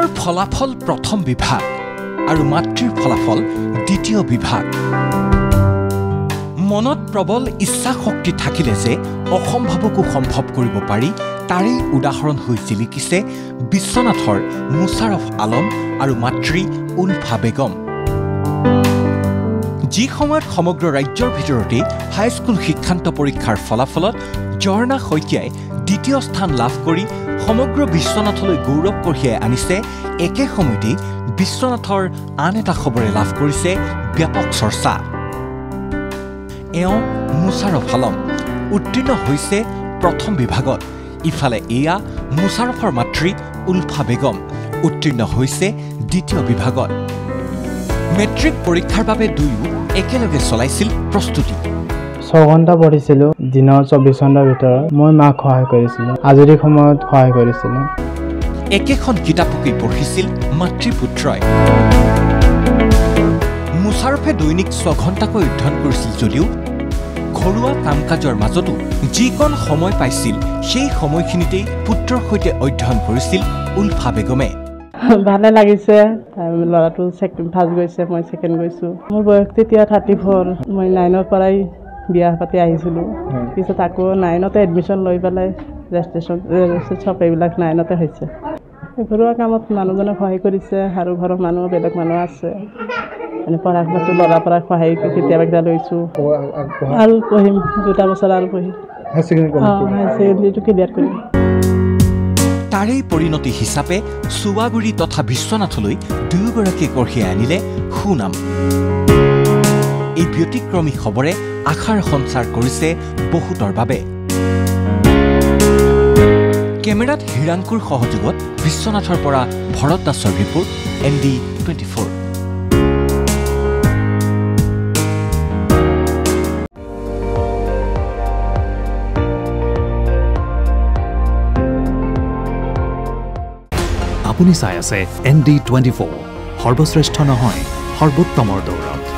পিতৃৰ ফলাফল প্ৰথম বিভাগ আৰু মাতৃৰ ফলাফল দ্বিতীয় বিভাগ মনত প্ৰবল ইচ্ছা শক্তি থাকিলে যে অসম্ভৱকো সম্ভৱ কৰিব পাৰি তাৰেই উদাহৰণ হৈ জিলিকিছে বিশ্বনাথৰ মুছাৰফ আলম আৰু মাতৃ উলফা বেগম যি সময়ত সমগ্ৰ ৰাজ্যৰ ভিতৰতে হাইস্কুল শিক্ষান্ত পৰীক্ষাৰ ফলাফলত জৰ্ণা শইকীয়াই দ্বিতীয় স্থান লাভ কৰি সমগ্ৰ বিশ্বনাথলৈ গৌৰৱ কঢ়িয়াই আনিছে একে সময়তে বিশ্বনাথৰ আন এটা খবৰে লাভ কৰিছে ব্যাপক চৰ্চা এওঁ মুছাৰফ আলম উত্তীৰ্ণ হৈছে প্ৰথম বিভাগত ইফালে এয়া মুছাৰফৰ মাতৃ উলফা বেগম উত্তীৰ্ণ হৈছে দ্বিতীয় বিভাগত মেট্ৰিক পৰীক্ষাৰ বাবে দুয়ো একেলগে চলাইছিল প্ৰস্তুতি 6 ঘণ্টা পঢ়িছিলো দিনৰ 24 ঘণ্টাৰ ভিতৰত মই মাক সহায় কৰিছিলো আজৰি সময়ত সহায় কৰিছিলো একেখন কিতাপকে পঢ়িছিল মাতৃপুত্ৰই মুছাৰফে দৈনিক 6 ঘণ্টাকৈ অধ্যয়ন কৰিছিল যদিও ঘৰুৱা কাম-কাজৰ মাজতো যিকণ সময় পাইছিল সেই সময়খিনিতেই পুত্ৰৰ সৈতে অধ্যয়ন কৰিছিল উলফা বেগমে ভালে লাগিছে ল'ৰাটো ফাৰ্ষ্ট গৈছে মই ছেকেণ্ড গৈছো মোৰ বয়স তেতিয়া 34 মই 9ৰ পৰাই বিয়া পাতি আহিছিলোঁ পিছত আকৌ 9তে এডমিশ্যন লৈ পেলাই ৰেজিষ্ট্ৰেশ্যন চব এইবিলাক 9তে হৈছে ঘৰুৱা কামত মানুহজনে সহায় কৰিছে আৰু ঘৰৰ মানুহ বেলেগ মানুহ আছে মানে পঢ়া শুনাটো ল'ৰা পৰা সহায় কেতিয়াবা লৈছোঁ আৰু পঢ়িম 2 বছৰ আৰু পঢ়িম হাই ছেকেণ্ডেৰীটো ক্লিয়াৰ কৰিম তাৰেই পৰিণতি হিচাপে সুৱাগুৰি তথা বিশ্বনাথলৈ দুয়োগৰাকীয়ে কঢ়িয়াই আনিলে সুনাম এই ব্যতিক্ৰমী খবৰে আশাৰ সঞ্চাৰ কৰিছে বহুতৰ বাবে কেমেৰাত হিৰাংকুৰ সহযোগত বিশ্বনাথৰ পৰা ভৰত দাসৰ ৰিপৰ্ট ND24 আপুনি চাই আছে ND24 সৰ্বশ্ৰেষ্ঠ নহয় সৰ্বোত্তমৰ দৌৰত